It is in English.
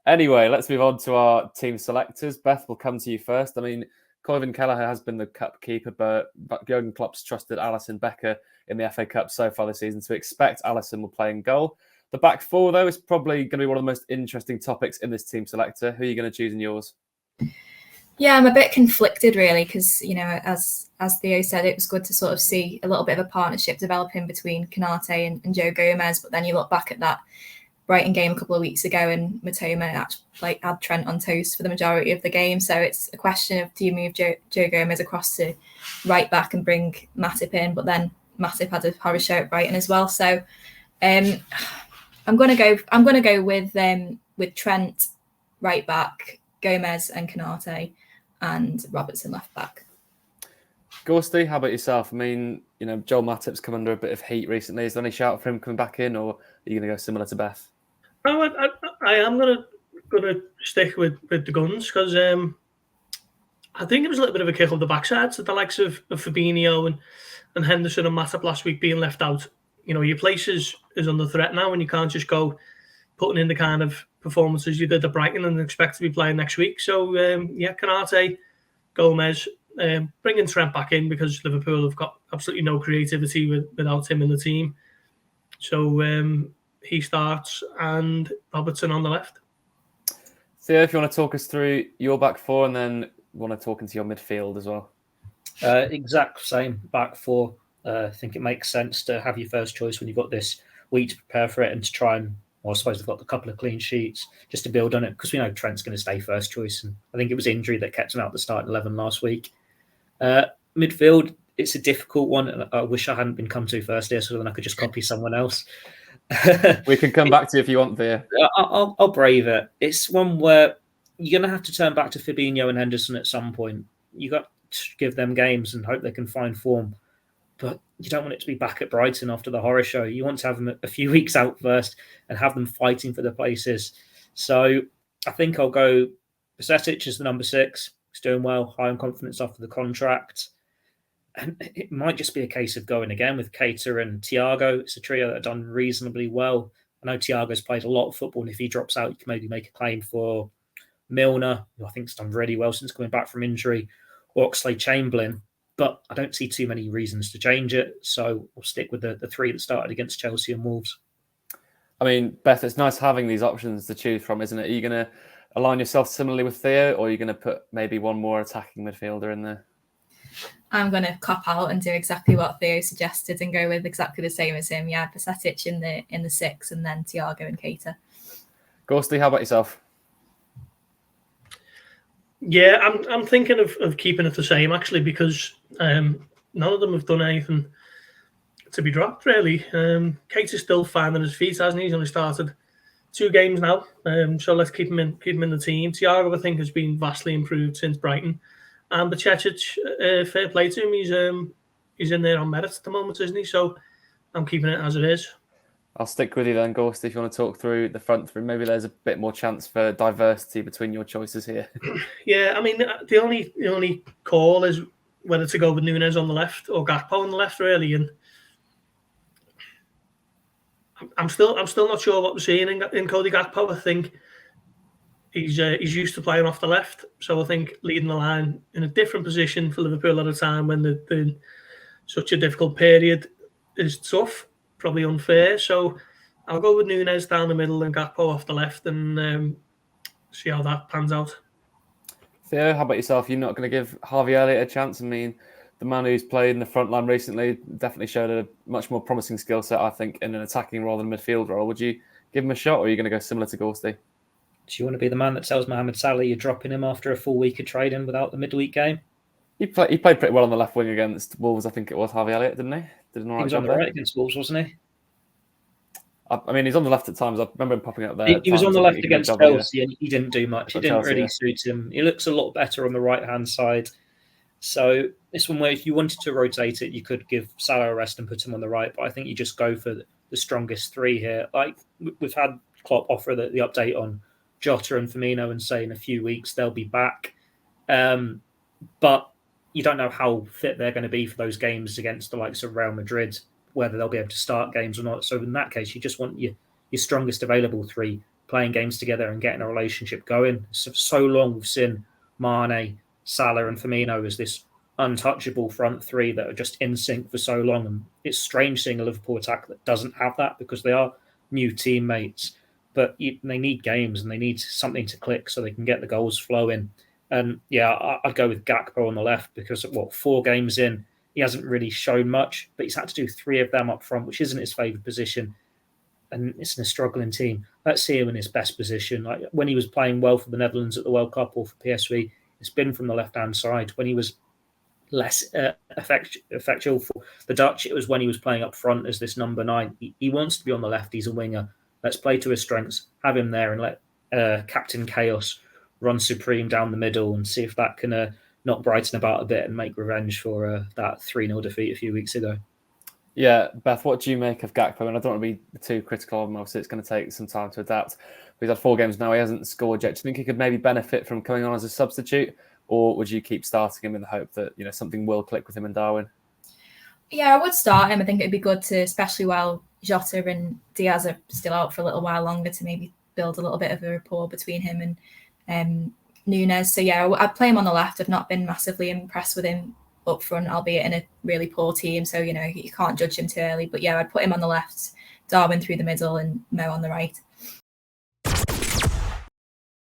Anyway, let's move on to our team selectors. Beth, will come to you first. I mean, Coivan Kelleher has been the cup keeper, but Jurgen Klopp's trusted Alisson Becker in the FA Cup so far this season, so expect Alisson will play in goal. The back four, though, is probably going to be one of the most interesting topics in this team selector. Who are you going to choose in yours? Yeah, I'm a bit conflicted, really, because, as Theo said, it was good to sort of see a little bit of a partnership developing between Konate and Joe Gomez, but then you look back at that Brighton game a couple of weeks ago and Matoma had Trent on toast for the majority of the game. So it's a question of, do you move Joe Gomez across to right back and bring Matip in? But then Matip had a horror show at Brighton as well. So I'm gonna go with Trent right back, Gomez and Konate, and Robertson left back. Gorsty, how about yourself? I mean, Joel Matip's come under a bit of heat recently. Is there any shout for him coming back in, or are you going to go similar to Beth? No, I am gonna stick with the guns, because I think it was a little bit of a kick up the backside to the likes of Fabinho and Henderson and Matip last week being left out. Your place is under threat now, and you can't just go putting in the kind of performances you did at Brighton and expect to be playing next week. So Konate, Gomez, bringing Trent back in, because Liverpool have got absolutely no creativity without him in the team. So he starts, and Robertson on the left. Theo, if you want to talk us through your back four, and then want to talk into your midfield as well. Exact same back four. I think it makes sense to have your first choice when you've got this week to prepare for it, and to try and, I suppose they've got a couple of clean sheets just to build on it, because we know Trent's going to stay first choice, and I think it was injury that kept him out the starting 11 last week. Midfield, it's a difficult one, and I wish I hadn't been come to first here, so then I could just copy someone else. We can come back to you if you want, Theo. I'll brave it. It's one where you're going to have to turn back to Fabinho and Henderson at some point. You got to give them games and hope they can find form, but you don't want it to be back at Brighton after the horror show. You want to have them a few weeks out first and have them fighting for the places. So I think I'll go Bajcetic as the number 6. He's doing well, high on confidence after the contract. And it might just be a case of going again with Keita and Thiago. It's a trio that have done reasonably well. I know Thiago's played a lot of football, and if he drops out, you can maybe make a claim for Milner, who I think has done really well since coming back from injury, or Oxlade-Chamberlain. But I don't see too many reasons to change it. So we'll stick with the 3 that started against Chelsea and Wolves. I mean, Beth, it's nice having these options to choose from, isn't it? Are you going to align yourself similarly with Theo, or are you going to put maybe one more attacking midfielder in there? I'm going to cop out and do exactly what Theo suggested and go with exactly the same as him. Yeah, Bajcetic in the 6, and then Thiago and Keita. Gorsty, how about yourself? Yeah, I'm thinking of keeping it the same, actually, because none of them have done anything to be dropped, really. Keita's still finding his feet, hasn't he? He's only started 2 games now, so let's keep him in the team. Thiago, I think, has been vastly improved since Brighton. And Bajcetic, fair play to him. He's in there on merit at the moment, isn't he? So I'm keeping it as it is. I'll stick with you then, Gorst, if you want to talk through the front three. Maybe there's a bit more chance for diversity between your choices here. Yeah, I mean, the only call is whether to go with Nunez on the left or Gakpo on the left, really. And I'm still not sure what we're seeing in Cody Gakpo. I think he's used to playing off the left, so I think leading the line in a different position for Liverpool at a time when they're in such a difficult period is tough, probably unfair. So I'll go with Nunez down the middle and Gakpo off the left, and see how that pans out. Theo, how about yourself? You're not going to give Harvey Elliott a chance? I mean, the man who's played in the front line recently definitely showed a much more promising skill set, I think, in an attacking role than a midfield role. Would you give him a shot, or are you going to go similar to Gorsty? Do you want to be the man that tells Mohamed Salah you're dropping him after a full week of trading without the midweek game? He played pretty well on the left wing against Wolves, I think it was, Harvey Elliott, didn't he? Did an all right He was job on the there. right against Wolves, wasn't he? I mean, he's on the left at times. I remember him popping up there. He was on the left against Chelsea, and he didn't do much. It didn't Chelsea, really suit him. He looks a lot better on the right-hand side. So this one where if you wanted to rotate it, you could give Salah a rest and put him on the right. But I think you just go for the strongest 3 here. Like we've had Klopp offer the update on Jota and Firmino and say in a few weeks they'll be back. But you don't know how fit they're going to be for those games against the likes of Real Madrid, whether they'll be able to start games or not. So in that case, you just want your strongest available 3+ playing games together and getting a relationship going. So long we've seen Mane, Salah and Firmino as this untouchable front three that are just in sync for so long. And it's strange seeing a Liverpool attack that doesn't have that because they are new teammates. But they need games and they need something to click so they can get the goals flowing. And yeah, I'd go with Gakpo on the left because 4 games in, he hasn't really shown much, but he's had to do 3 of them up front, which isn't his favourite position. And it's in a struggling team. Let's see him in his best position. Like when he was playing well for the Netherlands at the World Cup or for PSV, it's been from the left-hand side. When he was less effectual for the Dutch, it was when he was playing up front as this number 9. He wants to be on the left. He's a winger. Let's play to his strengths, have him there and let Captain Chaos run supreme down the middle and see if that can knock Brighton about a bit and make revenge for that 3-0 defeat a few weeks ago. Yeah, Beth, what do you make of Gakpo? And I don't want to be too critical of him. Obviously, it's going to take some time to adapt. He's had 4 games now. He hasn't scored yet. Do you think he could maybe benefit from coming on as a substitute? Or would you keep starting him in the hope that something will click with him and Darwin? Yeah, I would start him. I think it'd be good to, especially while Jota and Diaz are still out for a little while longer, to maybe build a little bit of a rapport between him and Nunez. So yeah, I'd play him on the left. I've not been massively impressed with him up front, albeit in a really poor team. So, you can't judge him too early. But yeah, I'd put him on the left, Darwin through the middle and Mo on the right.